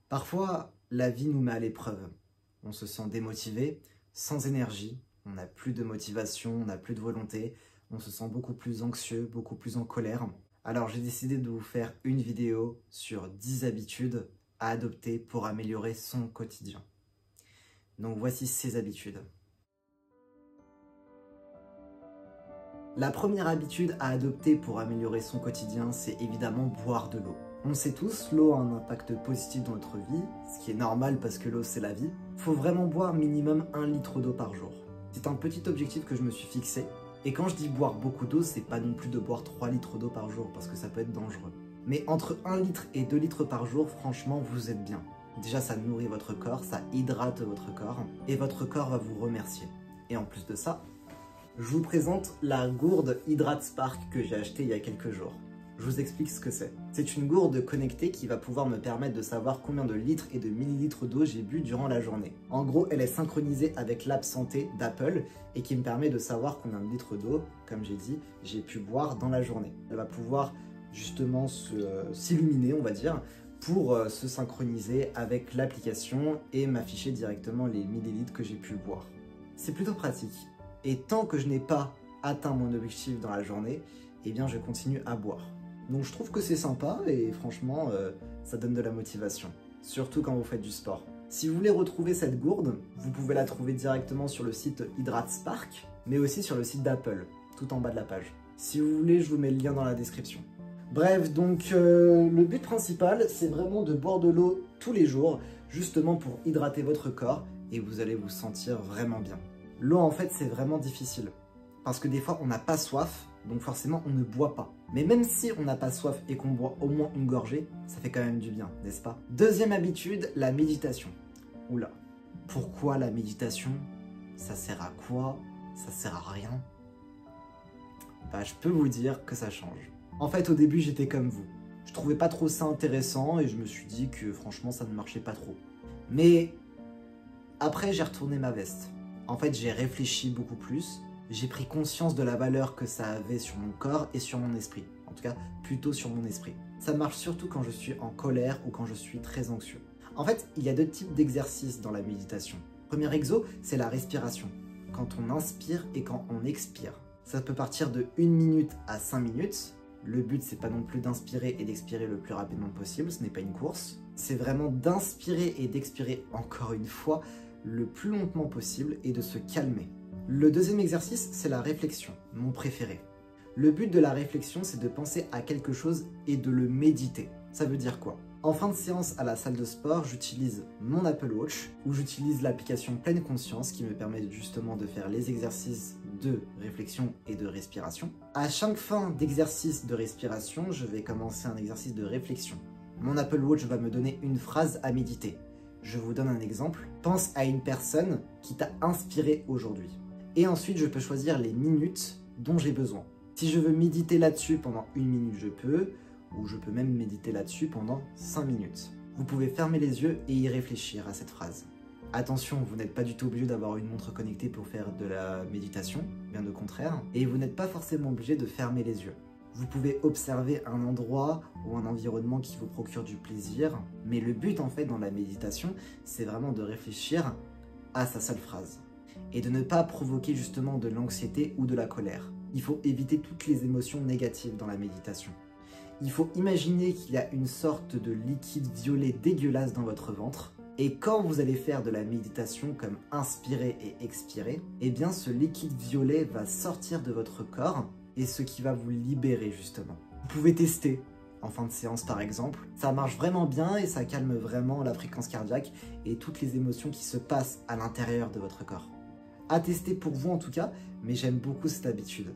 Parfois, la vie nous met à l'épreuve. On se sent démotivé, sans énergie, on n'a plus de motivation, on n'a plus de volonté, on se sent beaucoup plus anxieux, beaucoup plus en colère. Alors j'ai décidé de vous faire une vidéo sur 10 habitudes à adopter pour améliorer son quotidien. Donc voici ces habitudes. La première habitude à adopter pour améliorer son quotidien, c'est évidemment boire de l'eau. On le sait tous, l'eau a un impact positif dans notre vie, ce qui est normal parce que l'eau c'est la vie. Il faut vraiment boire minimum 1 litre d'eau par jour. C'est un petit objectif que je me suis fixé. Et quand je dis boire beaucoup d'eau, c'est pas non plus de boire 3 litres d'eau par jour parce que ça peut être dangereux. Mais entre 1 litre et 2 litres par jour, franchement, vous êtes bien. Déjà, ça nourrit votre corps, ça hydrate votre corps et votre corps va vous remercier. Et en plus de ça, je vous présente la gourde Hydrate Spark que j'ai achetée il y a quelques jours. Je vous explique ce que c'est. C'est une gourde connectée qui va pouvoir me permettre de savoir combien de litres et de millilitres d'eau j'ai bu durant la journée. En gros, elle est synchronisée avec l'app santé d'Apple et qui me permet de savoir combien de litres d'eau, comme j'ai dit, j'ai pu boire dans la journée. Elle va pouvoir justement s'illuminer, on va dire, pour se synchroniser avec l'application et m'afficher directement les millilitres que j'ai pu boire. C'est plutôt pratique. Et tant que je n'ai pas atteint mon objectif dans la journée, eh bien je continue à boire. Donc je trouve que c'est sympa et franchement, ça donne de la motivation. Surtout quand vous faites du sport. Si vous voulez retrouver cette gourde, vous pouvez la trouver directement sur le site Hydrate Spark, mais aussi sur le site d'Apple, tout en bas de la page. Si vous voulez, je vous mets le lien dans la description. Bref, donc le but principal, c'est vraiment de boire de l'eau tous les jours, justement pour hydrater votre corps et vous allez vous sentir vraiment bien. L'eau, en fait, c'est vraiment difficile. Parce que des fois, on n'a pas soif, donc forcément, on ne boit pas. Mais même si on n'a pas soif et qu'on boit au moins une gorgée, ça fait quand même du bien, n'est-ce pas? Deuxième habitude, la méditation. Oula, pourquoi la méditation? Ça sert à quoi? Ça sert à rien? Bah, je peux vous dire que ça change. En fait, au début, j'étais comme vous. Je trouvais pas trop ça intéressant et je me suis dit que franchement, ça ne marchait pas trop. Mais après, j'ai retourné ma veste. En fait, j'ai réfléchi beaucoup plus. J'ai pris conscience de la valeur que ça avait sur mon corps et sur mon esprit. En tout cas, plutôt sur mon esprit. Ça marche surtout quand je suis en colère ou quand je suis très anxieux. En fait, il y a 2 types d'exercices dans la méditation. Premier exo, c'est la respiration. Quand on inspire et quand on expire. Ça peut partir de 1 minute à 5 minutes. Le but, c'est pas non plus d'inspirer et d'expirer le plus rapidement possible. Ce n'est pas une course. C'est vraiment d'inspirer et d'expirer encore une fois le plus lentement possible et de se calmer. Le deuxième exercice, c'est la réflexion, mon préféré. Le but de la réflexion, c'est de penser à quelque chose et de le méditer. Ça veut dire quoi? En fin de séance à la salle de sport, j'utilise mon Apple Watch ou j'utilise l'application Pleine Conscience qui me permet justement de faire les exercices de réflexion et de respiration. À chaque fin d'exercice de respiration, je vais commencer un exercice de réflexion. Mon Apple Watch va me donner une phrase à méditer. Je vous donne un exemple. Pense à une personne qui t'a inspiré aujourd'hui. Et ensuite, je peux choisir les minutes dont j'ai besoin. Si je veux méditer là-dessus pendant 1 minute, je peux, ou je peux même méditer là-dessus pendant 5 minutes. Vous pouvez fermer les yeux et y réfléchir à cette phrase. Attention, vous n'êtes pas du tout obligé d'avoir une montre connectée pour faire de la méditation, bien au contraire, et vous n'êtes pas forcément obligé de fermer les yeux. Vous pouvez observer un endroit ou un environnement qui vous procure du plaisir, mais le but en fait dans la méditation, c'est vraiment de réfléchir à sa seule phrase. Et de ne pas provoquer justement de l'anxiété ou de la colère. Il faut éviter toutes les émotions négatives dans la méditation. Il faut imaginer qu'il y a une sorte de liquide violet dégueulasse dans votre ventre. Et quand vous allez faire de la méditation comme inspirer et expirer, eh bien ce liquide violet va sortir de votre corps et ce qui va vous libérer justement. Vous pouvez tester en fin de séance par exemple. Ça marche vraiment bien et ça calme vraiment la fréquence cardiaque et toutes les émotions qui se passent à l'intérieur de votre corps. À tester pour vous en tout cas, mais j'aime beaucoup cette habitude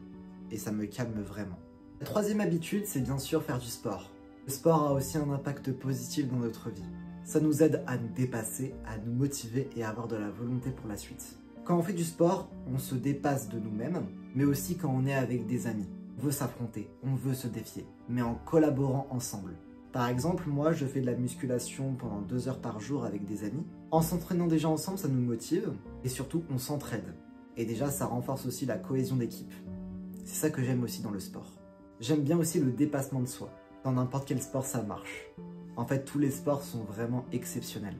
et ça me calme vraiment. La troisième habitude, c'est bien sûr faire du sport. Le sport a aussi un impact positif dans notre vie. Ça nous aide à nous dépasser, à nous motiver et à avoir de la volonté pour la suite. Quand on fait du sport, on se dépasse de nous-mêmes, mais aussi quand on est avec des amis. On veut s'affronter, on veut se défier, mais en collaborant ensemble. Par exemple, moi, je fais de la musculation pendant 2 heures par jour avec des amis. En s'entraînant déjà ensemble, ça nous motive et surtout, on s'entraide. Et déjà, ça renforce aussi la cohésion d'équipe. C'est ça que j'aime aussi dans le sport. J'aime bien aussi le dépassement de soi. Dans n'importe quel sport, ça marche. En fait, tous les sports sont vraiment exceptionnels.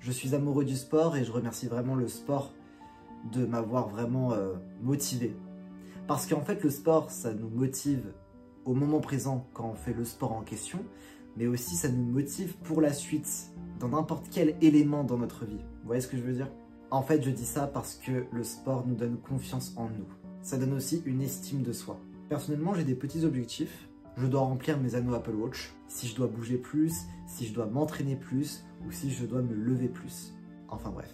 Je suis amoureux du sport et je remercie vraiment le sport de m'avoir vraiment motivé. Parce qu'en fait, le sport, ça nous motive au moment présent quand on fait le sport en question, mais aussi ça nous motive pour la suite, dans n'importe quel élément dans notre vie. Vous voyez ce que je veux dire? En fait, je dis ça parce que le sport nous donne confiance en nous. Ça donne aussi une estime de soi. Personnellement, j'ai des petits objectifs. Je dois remplir mes anneaux Apple Watch, si je dois bouger plus, si je dois m'entraîner plus, ou si je dois me lever plus. Enfin bref.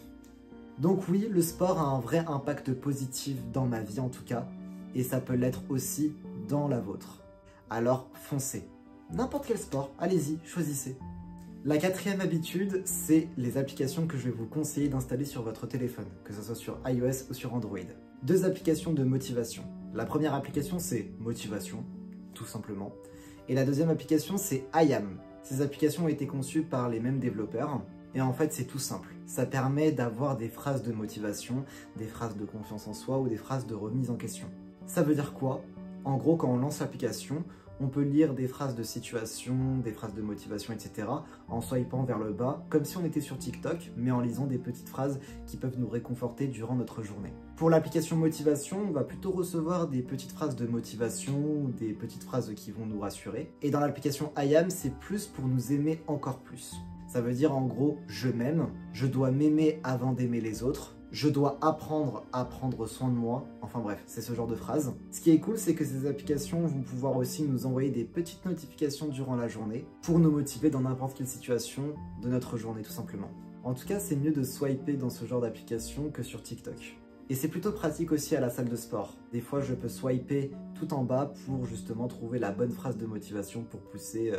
Donc oui, le sport a un vrai impact positif dans ma vie en tout cas, et ça peut l'être aussi dans la vôtre. Alors foncez. N'importe quel sport, allez-y, choisissez. La quatrième habitude, c'est les applications que je vais vous conseiller d'installer sur votre téléphone, que ce soit sur iOS ou sur Android. 2 applications de motivation. La première application, c'est Motivation, tout simplement. Et la deuxième application, c'est IAM. Ces applications ont été conçues par les mêmes développeurs. Et en fait, c'est tout simple. Ça permet d'avoir des phrases de motivation, des phrases de confiance en soi ou des phrases de remise en question. Ça veut dire quoi? En gros, quand on lance l'application, on peut lire des phrases de situation, des phrases de motivation, etc. en swipant vers le bas, comme si on était sur TikTok, mais en lisant des petites phrases qui peuvent nous réconforter durant notre journée. Pour l'application motivation, on va plutôt recevoir des petites phrases de motivation, des petites phrases qui vont nous rassurer. Et dans l'application IAM, c'est plus pour nous aimer encore plus. Ça veut dire en gros, je m'aime, je dois m'aimer avant d'aimer les autres, je dois apprendre à prendre soin de moi, enfin bref, c'est ce genre de phrase. Ce qui est cool, c'est que ces applications vont pouvoir aussi nous envoyer des petites notifications durant la journée pour nous motiver dans n'importe quelle situation de notre journée tout simplement. En tout cas, c'est mieux de swiper dans ce genre d'application que sur TikTok. Et c'est plutôt pratique aussi à la salle de sport. Des fois, je peux swiper tout en bas pour justement trouver la bonne phrase de motivation pour pousser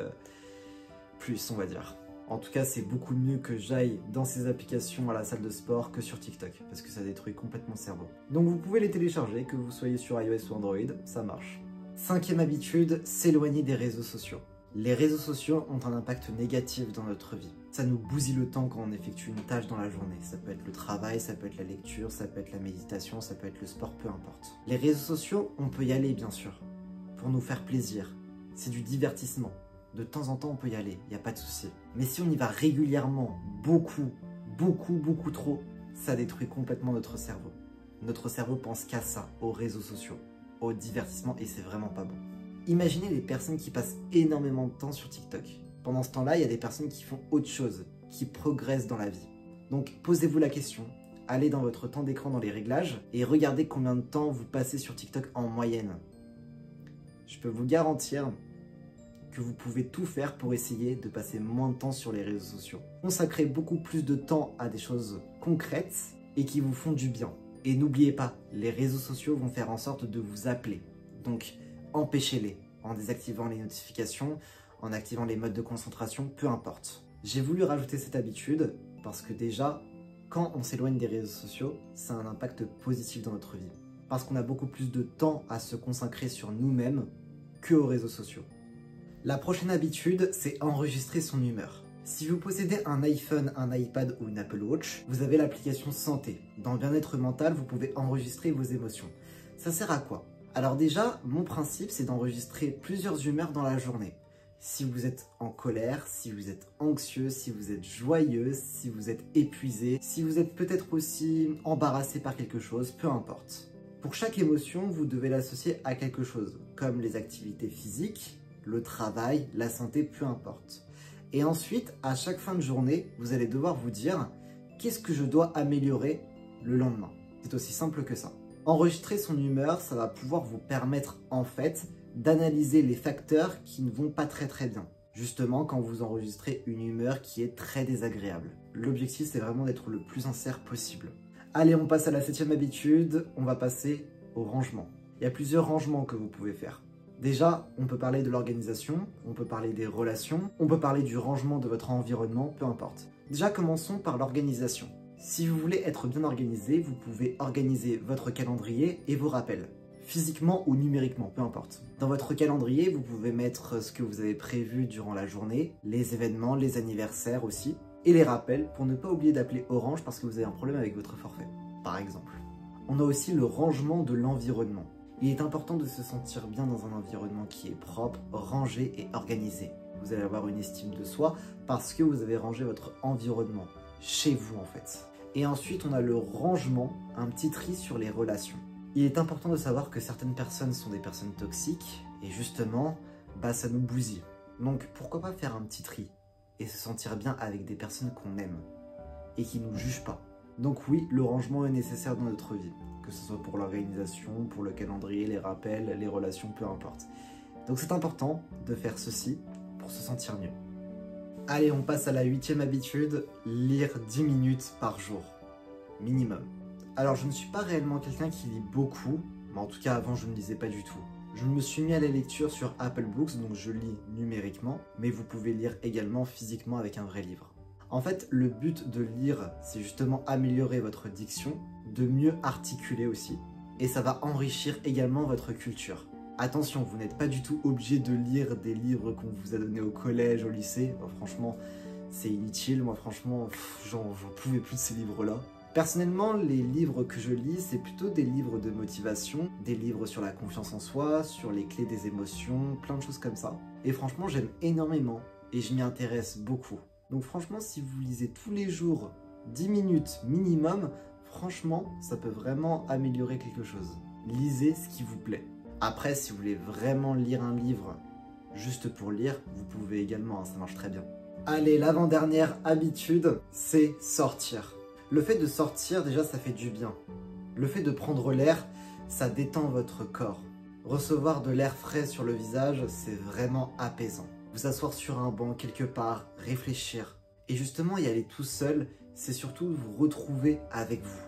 plus, on va dire. En tout cas, c'est beaucoup mieux que j'aille dans ces applications à la salle de sport que sur TikTok, parce que ça détruit complètement le cerveau. Donc vous pouvez les télécharger, que vous soyez sur iOS ou Android, ça marche. 5e habitude, s'éloigner des réseaux sociaux. Les réseaux sociaux ont un impact négatif dans notre vie. Ça nous bousille le temps quand on effectue une tâche dans la journée. Ça peut être le travail, ça peut être la lecture, ça peut être la méditation, ça peut être le sport, peu importe. Les réseaux sociaux, on peut y aller bien sûr, pour nous faire plaisir. C'est du divertissement. De temps en temps, on peut y aller, il n'y a pas de souci. Mais si on y va régulièrement, beaucoup trop, ça détruit complètement notre cerveau. Notre cerveau pense qu'à ça, aux réseaux sociaux, au divertissement, et c'est vraiment pas bon. Imaginez les personnes qui passent énormément de temps sur TikTok. Pendant ce temps-là, il y a des personnes qui font autre chose, qui progressent dans la vie. Donc posez-vous la question, allez dans votre temps d'écran dans les réglages, et regardez combien de temps vous passez sur TikTok en moyenne. Je peux vous garantir que vous pouvez tout faire pour essayer de passer moins de temps sur les réseaux sociaux. Consacrez beaucoup plus de temps à des choses concrètes et qui vous font du bien. Et n'oubliez pas, les réseaux sociaux vont faire en sorte de vous appeler. Donc, empêchez-les en désactivant les notifications, en activant les modes de concentration, peu importe. J'ai voulu rajouter cette habitude parce que déjà, quand on s'éloigne des réseaux sociaux, ça a un impact positif dans notre vie. Parce qu'on a beaucoup plus de temps à se consacrer sur nous-mêmes qu'aux réseaux sociaux. La prochaine habitude, c'est enregistrer son humeur. Si vous possédez un iPhone, un iPad ou une Apple Watch, vous avez l'application Santé. Dans le bien-être mental, vous pouvez enregistrer vos émotions. Ça sert à quoi? Alors déjà, mon principe, c'est d'enregistrer plusieurs humeurs dans la journée. Si vous êtes en colère, si vous êtes anxieux, si vous êtes joyeux, si vous êtes épuisé, si vous êtes peut-être aussi embarrassé par quelque chose, peu importe. Pour chaque émotion, vous devez l'associer à quelque chose, comme les activités physiques, le travail, la santé, peu importe. Et ensuite, à chaque fin de journée, vous allez devoir vous dire qu'est-ce que je dois améliorer le lendemain. C'est aussi simple que ça. Enregistrer son humeur, ça va pouvoir vous permettre en fait d'analyser les facteurs qui ne vont pas très bien. Justement, quand vous enregistrez une humeur qui est très désagréable. L'objectif, c'est vraiment d'être le plus sincère possible. Allez, on passe à la 7e habitude, on va passer au rangement. Il y a plusieurs rangements que vous pouvez faire. Déjà, on peut parler de l'organisation, on peut parler des relations, on peut parler du rangement de votre environnement, peu importe. Déjà, commençons par l'organisation. Si vous voulez être bien organisé, vous pouvez organiser votre calendrier et vos rappels. Physiquement ou numériquement, peu importe. Dans votre calendrier, vous pouvez mettre ce que vous avez prévu durant la journée, les événements, les anniversaires aussi, et les rappels pour ne pas oublier d'appeler Orange parce que vous avez un problème avec votre forfait, par exemple. On a aussi le rangement de l'environnement. Il est important de se sentir bien dans un environnement qui est propre, rangé et organisé. vous allez avoir une estime de soi parce que vous avez rangé votre environnement, chez vous en fait. Et ensuite, on a le rangement, un petit tri sur les relations. Il est important de savoir que certaines personnes sont des personnes toxiques et justement, ça nous bousille. Donc pourquoi pas faire un petit tri et se sentir bien avec des personnes qu'on aime et qui ne nous jugent pas. Donc oui, le rangement est nécessaire dans notre vie, que ce soit pour l'organisation, pour le calendrier, les rappels, les relations, peu importe. Donc c'est important de faire ceci pour se sentir mieux. Allez, on passe à la 8e habitude, lire 10 minutes par jour, minimum. Alors je ne suis pas réellement quelqu'un qui lit beaucoup, mais en tout cas avant je ne lisais pas du tout. Je me suis mis à la lecture sur Apple Books, donc je lis numériquement, mais vous pouvez lire également physiquement avec un vrai livre. En fait, le but de lire, c'est justement améliorer votre diction, de mieux articuler aussi, et ça va enrichir également votre culture. Attention, vous n'êtes pas du tout obligé de lire des livres qu'on vous a donnés au collège, au lycée. Franchement, c'est inutile. Moi, franchement, j'en pouvais plus de ces livres-là. Personnellement, les livres que je lis, c'est plutôt des livres de motivation, des livres sur la confiance en soi, sur les clés des émotions, plein de choses comme ça. Et franchement, j'aime énormément et je m'y intéresse beaucoup. Donc franchement, si vous lisez tous les jours 10 minutes minimum, franchement, ça peut vraiment améliorer quelque chose. Lisez ce qui vous plaît. Après, si vous voulez vraiment lire un livre juste pour lire, vous pouvez également, ça marche très bien. Allez, l'avant-dernière habitude, c'est sortir. Le fait de sortir, déjà, ça fait du bien. Le fait de prendre l'air, ça détend votre corps. Recevoir de l'air frais sur le visage, c'est vraiment apaisant. Vous asseoir sur un banc quelque part, réfléchir. Et justement, y aller tout seul, c'est surtout vous retrouver avec vous.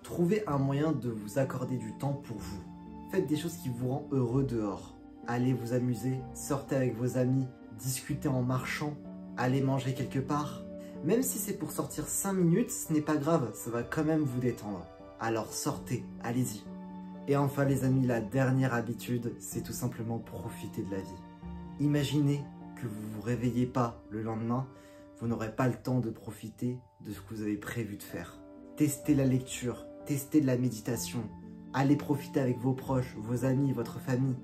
Trouvez un moyen de vous accorder du temps pour vous. Faites des choses qui vous rendent heureux dehors. Allez vous amuser, sortez avec vos amis, discutez en marchant, allez manger quelque part. Même si c'est pour sortir 5 minutes, ce n'est pas grave, ça va quand même vous détendre. Alors sortez, allez-y. Et enfin les amis, la dernière habitude, c'est tout simplement profiter de la vie. Imaginez que vous ne vous réveillez pas le lendemain, vous n'aurez pas le temps de profiter de ce que vous avez prévu de faire. Testez la lecture, testez de la méditation, allez profiter avec vos proches, vos amis, votre famille,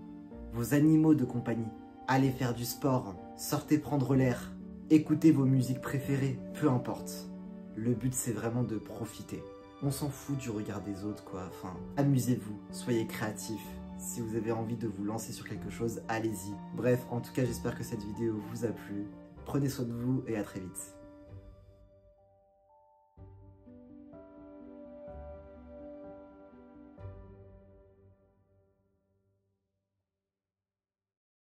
vos animaux de compagnie. Allez faire du sport, sortez prendre l'air, écoutez vos musiques préférées, peu importe. Le but c'est vraiment de profiter. On s'en fout du regard des autres quoi, enfin, amusez-vous, soyez créatifs. Si vous avez envie de vous lancer sur quelque chose, allez-y. Bref, en tout cas j'espère que cette vidéo vous a plu. Prenez soin de vous et à très vite.